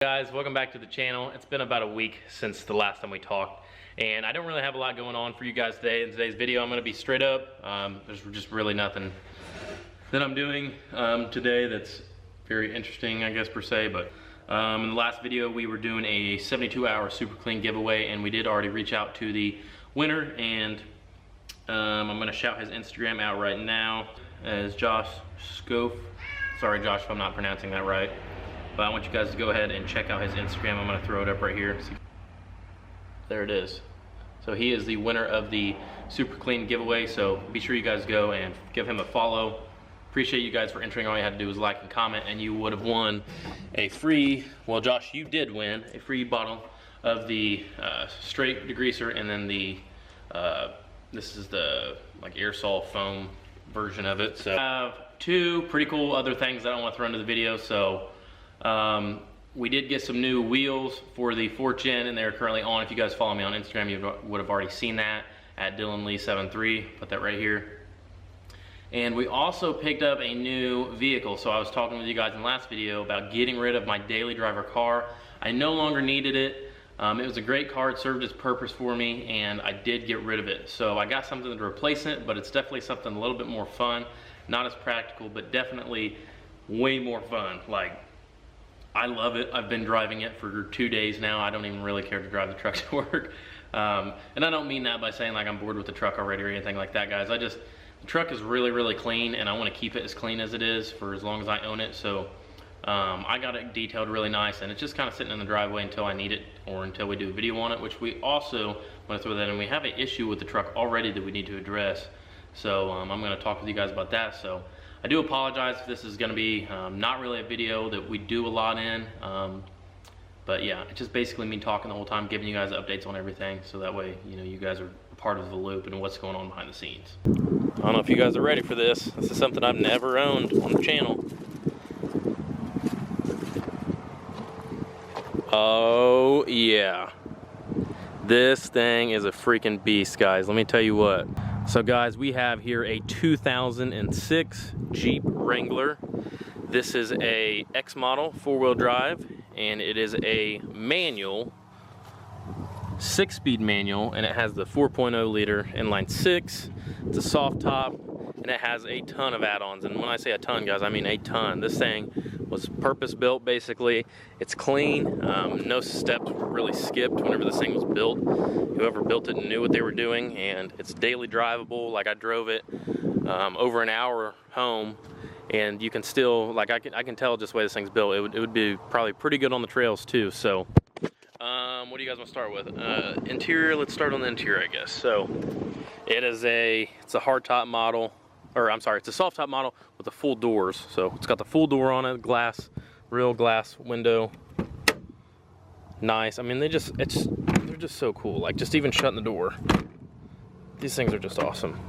Guys, welcome back to the channel. It's been about a week since the last time we talked, and I don't really have a lot going on for you guys today. In today's video, I'm going to be straight up. There's just really nothing that I'm doing today that's very interesting, I guess, per se. But in the last video, we were doing a 72-hour super clean giveaway, and we did already reach out to the winner, and I'm going to shout his Instagram out right now as Josh Scof. Sorry, Josh, if I'm not pronouncing that right. But I want you guys to go ahead and check out his Instagram. I'm going to throw it up right here. There it is. So he is the winner of the super clean giveaway. So be sure you guys go and give him a follow. Appreciate you guys for entering. All you had to do was like and comment, and you would have won a free, well, Josh, you did win a free bottle of the straight degreaser, and then the this is the like aerosol foam version of it. So I have two pretty cool other things that I want to throw into the video. So we did get some new wheels for the 4th gen, and they're currently on. If you guys follow me on Instagram, you would have already seen that at DylanLee73. Put that right here. And we also picked up a new vehicle. So I was talking with you guys in the last video about getting rid of my daily driver car. I no longer needed it. It was a great car. It served its purpose for me, and I did get rid of it. So I got something to replace it, but it's definitely something a little bit more fun. Not as practical, but definitely way more fun. Like, I love it. I've been driving it for 2 days now. I don't even really care to drive the truck to work. And I don't mean that by saying like I'm bored with the truck already or anything like that, guys. The truck is really, really clean, and I want to keep it as clean as it is for as long as I own it. So I got it detailed really nice, and it's just kind of sitting in the driveway until I need it or until we do a video on it, which we also want to throw that in. We have an issue with the truck already that we need to address. So I'm going to talk with you guys about that. So I do apologize if this is going to be not really a video that we do a lot in, but yeah, it's just basically me talking the whole time, giving you guys updates on everything, so that way, you know, you guys are part of the loop and what's going on behind the scenes. I don't know if you guys are ready for this. This is something I've never owned on the channel. Oh yeah, this thing is a freaking beast, guys. Let me tell you what. So guys, we have here a 2006 Jeep Wrangler. This is a X model 4-wheel drive, and it is a manual, 6-speed manual, and it has the 4.0 liter inline 6. It's a soft top, and it has a ton of add-ons. And when I say a ton, guys, I mean a ton. This thing was purpose built, basically. It's clean. No steps were really skipped whenever this thing was built. Whoever built it knew what they were doing, and it's daily drivable. Like, I drove it over an hour home, and you can still, like, I can tell just the way this thing's built. It would be probably pretty good on the trails too. So what do you guys want to start with? Interior, let's start on the interior, I guess. So it's a hard top model, or I'm sorry, it's a soft top model with the full doors. So it's got the full door on it, glass, real glass window. Nice. I mean, they're just so cool. Like, just even shutting the door, these things are just awesome.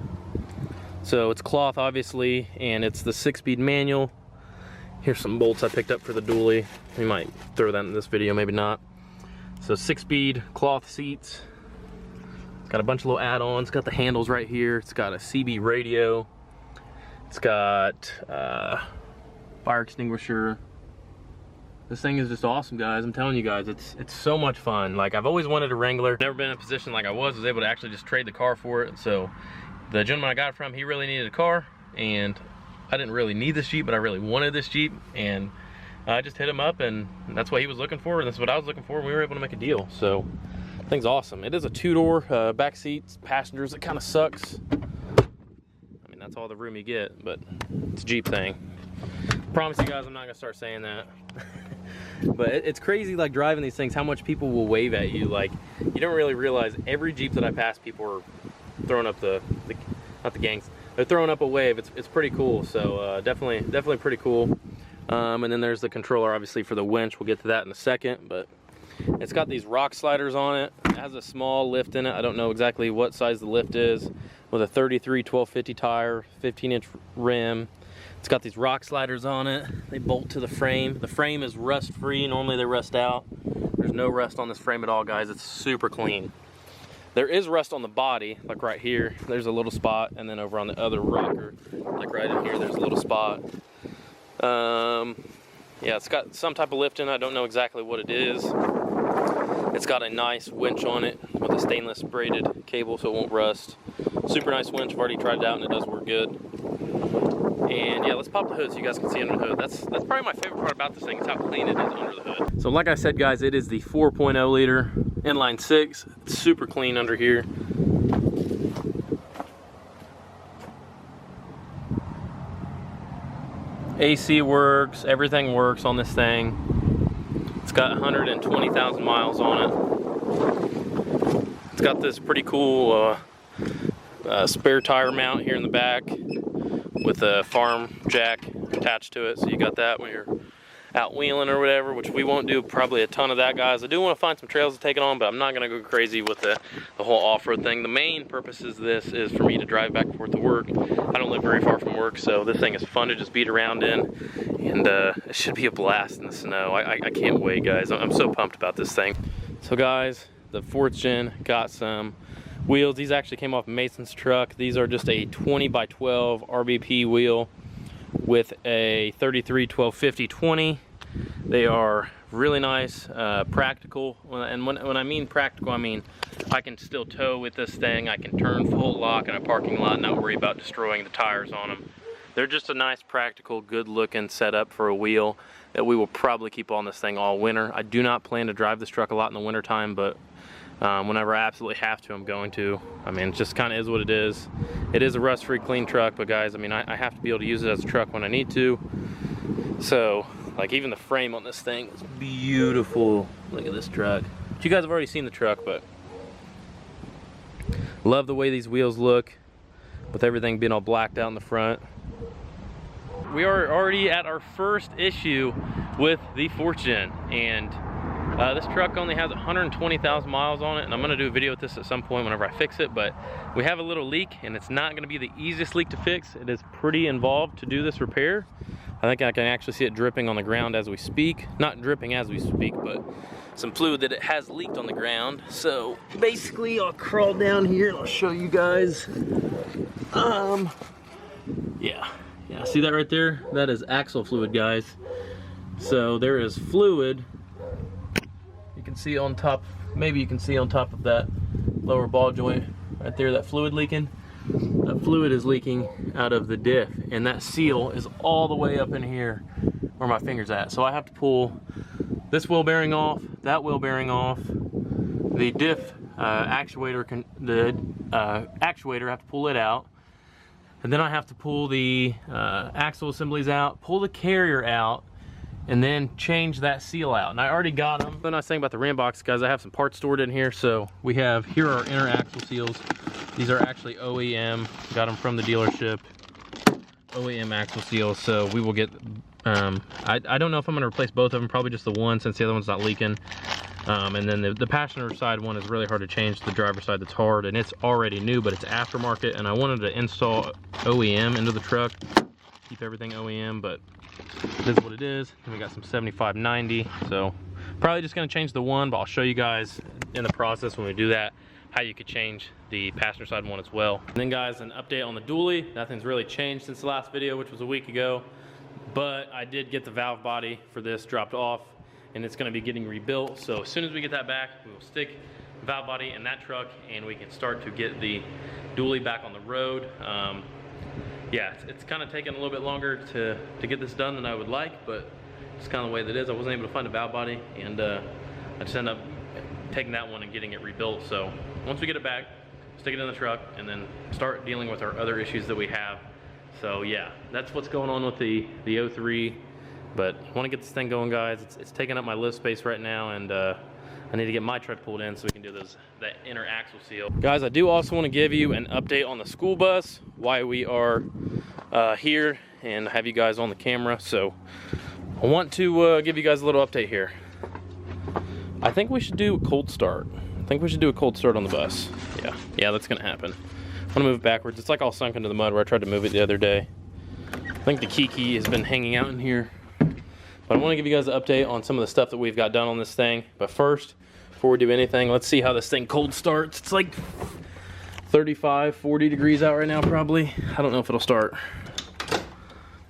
So it's cloth, obviously, and it's the 6-speed manual. Here's some bolts I picked up for the dually. We might throw that in this video, maybe not. So 6-speed cloth seats. Got a bunch of little add-ons. Got the handles right here. It's got a CB radio. It's got fire extinguisher. This thing is just awesome, guys. I'm telling you guys, it's so much fun. Like, I've always wanted a Wrangler. Never been in a position like I was able to actually just trade the car for it. So the gentleman I got it from, he really needed a car, and I didn't really need this Jeep, but I really wanted this Jeep, and I just hit him up, and that's what he was looking for, and that's what I was looking for, and we were able to make a deal. So the thing's awesome. It is a 2-door back seats, passengers. It kind of sucks. I mean, that's all the room you get, but it's a Jeep thing. Promise you guys, I'm not gonna start saying that. But it's crazy, like, driving these things, how much people will wave at you. Like, you don't really realize every Jeep that I pass, people are throwing up not the gangs, they're throwing up a wave. It's pretty cool. So definitely pretty cool. And then there's the controller, obviously, for the winch. We'll get to that in a second. But it's got these rock sliders on it. It has a small lift in it. I don't know exactly what size the lift is. With a 33 1250 tire, 15-inch rim. It's got these rock sliders on it. They bolt to the frame. The frame is rust free. Normally they rust out. There's no rust on this frame at all, guys. It's super clean. There is rust on the body, like right here. There's a little spot, and then over on the other rocker, like right in here, there's a little spot. Yeah, it's got some type of lift in it. I don't know exactly what it is. It's got a nice winch on it with a stainless braided cable so it won't rust. Super nice winch. I've already tried it out and it does work good. And yeah, let's pop the hood so you guys can see under the hood. That's probably my favorite part about this thing is how clean it is under the hood. So like I said, guys, it is the 4.0 liter inline 6. It's super clean under here. AC works, everything works on this thing. It's got 120,000 miles on it. It's got this pretty cool spare tire mount here in the back with a farm jack attached to it. So you got that when you're out wheeling or whatever, which we won't do probably a ton of that, guys. I do want to find some trails to take it on, but I'm not going to go crazy with the whole off-road thing. The main purpose of this is for me to drive back and forth to work. I don't live very far from work, so this thing is fun to just beat around in, and it should be a blast in the snow. I can't wait, guys. I'm so pumped about this thing. So guys, the 4th gen got some wheels. These actually came off Mason's truck. These are just a 20x12 RBP wheel with a 33 1250 20. They are really nice, practical, and when I mean practical, I mean I can still tow with this thing. I can turn full lock in a parking lot and not worry about destroying the tires on them. They're just a nice, practical, good looking setup for a wheel that we will probably keep on this thing all winter. I do not plan to drive this truck a lot in the winter time, but whenever I absolutely have to, I'm going to. I mean, it just kind of is what it is. It is a rust-free, clean truck, but guys, I mean, I have to be able to use it as a truck when I need to. So, like, even the frame on this thing is beautiful. Look at this truck. You guys have already seen the truck, but love the way these wheels look with everything being all blacked out in the front. We are already at our first issue with the 4th gen, and this truck only has 120,000 miles on it, and I'm going to do a video with this at some point whenever I fix it, but we have a little leak, and it's not going to be the easiest leak to fix. It is pretty involved to do this repair. I think I can actually see it dripping on the ground as we speak. Not dripping as we speak, but some fluid that it has leaked on the ground. So basically I'll crawl down here and I'll show you guys. Yeah, see that right there? That is axle fluid, guys. So there is fluid. You can see on top, maybe you can see on top of that lower ball joint right there, that fluid leaking. That fluid is leaking out of the diff, and that seal is all the way up in here where my finger's at. So I have to pull this wheel bearing off, that wheel bearing off, the diff actuator, I have to pull it out, and then I have to pull the axle assemblies out, pull the carrier out, and then change that seal out. And I already got them. The nice thing about the Ram box, guys, I have some parts stored in here. So we have, here are our inner axle seals. These are actually OEM, got them from the dealership. OEM axle seals, so we will get, I don't know if I'm gonna replace both of them, probably just the one since the other one's not leaking. And then the passenger side one is really hard to change. The driver's side that's hard, and it's already new, but it's aftermarket, and I wanted to install OEM into the truck, keep everything OEM, but it is what it is. And we got some 7590, so probably just gonna change the one, but I'll show you guys in the process when we do that how you could change the passenger side one as well. And then guys, an update on the dually. Nothing's really changed since the last video, which was a week ago, but I did get the valve body for this dropped off, and it's gonna be getting rebuilt. So as soon as we get that back, we will stick the valve body in that truck, and we can start to get the dually back on the road. Yeah, it's kind of taking a little bit longer to get this done than I would like, but it's kind of the way that it is. I wasn't able to find a valve body, and I just ended up taking that one and getting it rebuilt. So once we get it back, stick it in the truck, and then start dealing with our other issues that we have. So yeah, that's what's going on with the 03. But I want to get this thing going, guys. It's taking up my lift space right now, and I need to get my truck pulled in so we can do that inner axle seal. Guys, I do also want to give you an update on the school bus, why we are here, and have you guys on the camera. So I want to give you guys a little update here. I think we should do a cold start. I think we should do a cold start on the bus. Yeah, that's gonna happen. I'm gonna move it backwards. It's like all sunk into the mud where I tried to move it the other day. I think the key has been hanging out in here. But I want to give you guys an update on some of the stuff that we've got done on this thing. But first, before we do anything, let's see how this thing cold starts. It's like 35, 40 degrees out right now probably. I don't know if it'll start.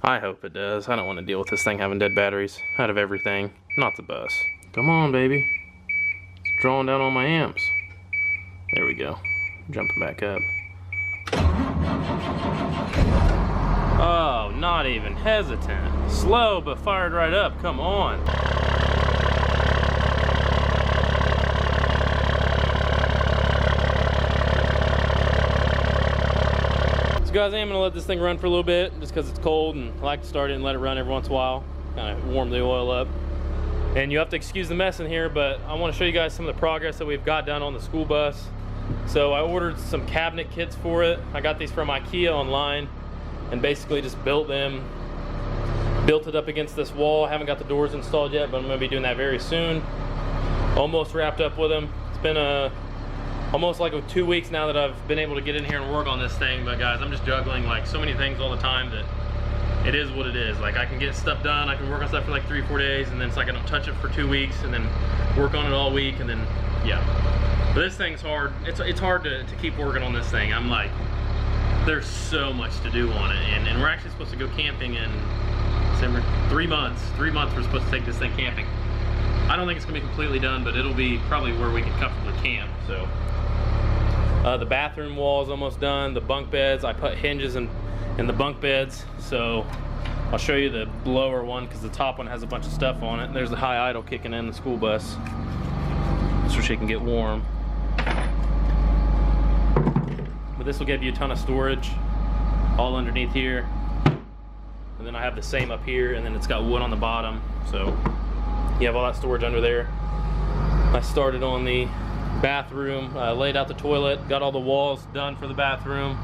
I hope it does. I don't want to deal with this thing having dead batteries out of everything. Not the bus. Come on, baby. It's drawing down on my amps. There we go. Jumping back up. Oh, not even hesitant. Slow, but fired right up. Come on. So guys, I am gonna let this thing run for a little bit just because it's cold, and I like to start it and let it run every once in a while, kind of warm the oil up. And you have to excuse the mess in here, but I want to show you guys some of the progress that we've got done on the school bus. So I ordered some cabinet kits for it. I got these from IKEA online and basically just built them, built it up against this wall. I haven't got the doors installed yet, but I'm gonna be doing that very soon. Almost wrapped up with them. It's been almost like 2 weeks now that I've been able to get in here and work on this thing, but guys, I'm just juggling like so many things all the time that it is what it is. Like, I can get stuff done, I can work on stuff for like 3-4 days, and then it's like I don't touch it for 2 weeks, and then work on it all week, and then, yeah. But this thing's hard. It's hard to keep working on this thing. I'm like, there's so much to do on it, and we're actually supposed to go camping in December. 3 months. 3 months we're supposed to take this thing camping. I don't think it's gonna be completely done, but it'll be probably where we can comfortably camp, so. The bathroom wall is almost done. The bunk beds, I put hinges in the bunk beds, so I'll show you the lower one because the top one has a bunch of stuff on it. There's the high idle kicking in the school bus so she can get warm. But this will give you a ton of storage all underneath here. And then I have the same up here, and then it's got wood on the bottom, so you have all that storage under there. I started on the bathroom, laid out the toilet, got all the walls done for the bathroom,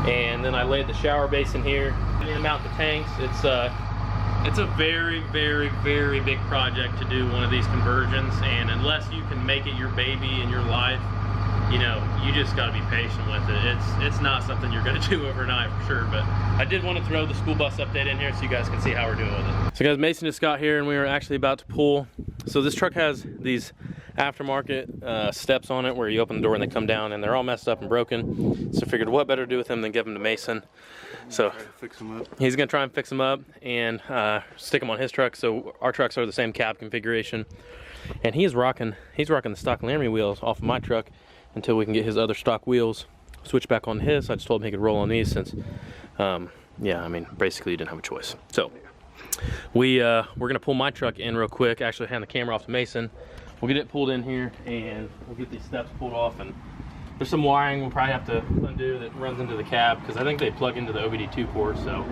and then I laid the shower basin here. I need to mount the tanks. It's a very, very, very big project to do one of these conversions, and unless you can make it your baby in your life, you know, you just got to be patient with it. It's not something you're going to do overnight for sure, but I did want to throw the school bus update in here so you guys can see how we're doing with it. So guys, Mason just got here and we were actually about to pull. So this truck has these aftermarket steps on it where you open the door and they come down, and they're all messed up and broken. So I figured what better to do with them than give them to Mason. So fix them up. He's gonna try and fix them up and stick them on his truck. So our trucks are the same cab configuration, and he's rocking the stock Laramie wheels off of my truck until we can get his other stock wheels switch back on his. I just told him he could roll on these since yeah, I mean, basically you didn't have a choice. So we're gonna pull my truck in real quick, actually hand the camera off to Mason. We'll get it pulled in here and we'll get these steps pulled off, and there's some wiring we'll probably have to undo that runs into the cab because I think they plug into the OBD2 port, so.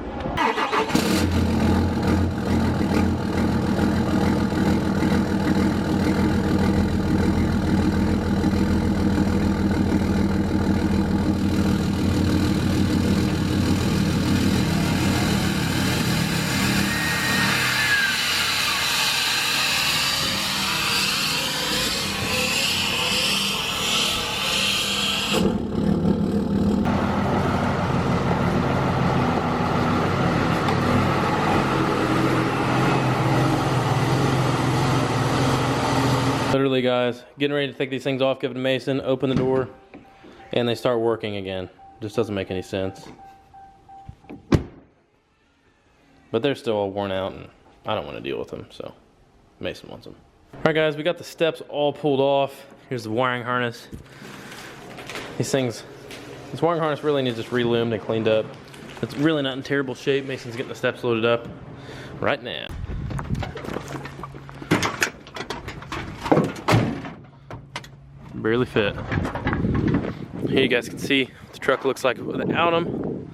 Literally, guys, getting ready to take these things off, give it to Mason, open the door, and they start working again. Just doesn't make any sense. But they're still all worn out, and I don't want to deal with them, so Mason wants them. All right, guys, we got the steps all pulled off. Here's the wiring harness. This wiring harness really needs just reloomed and cleaned up. It's really not in terrible shape. Mason's getting the steps loaded up right now. Barely fit. Here you guys can see what the truck looks like without them.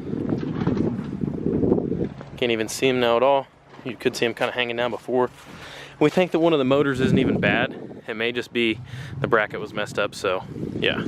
Can't even see them now at all. You could see them kind of hanging down before. We think that one of the motors isn't even bad. It may just be the bracket was messed up, so yeah.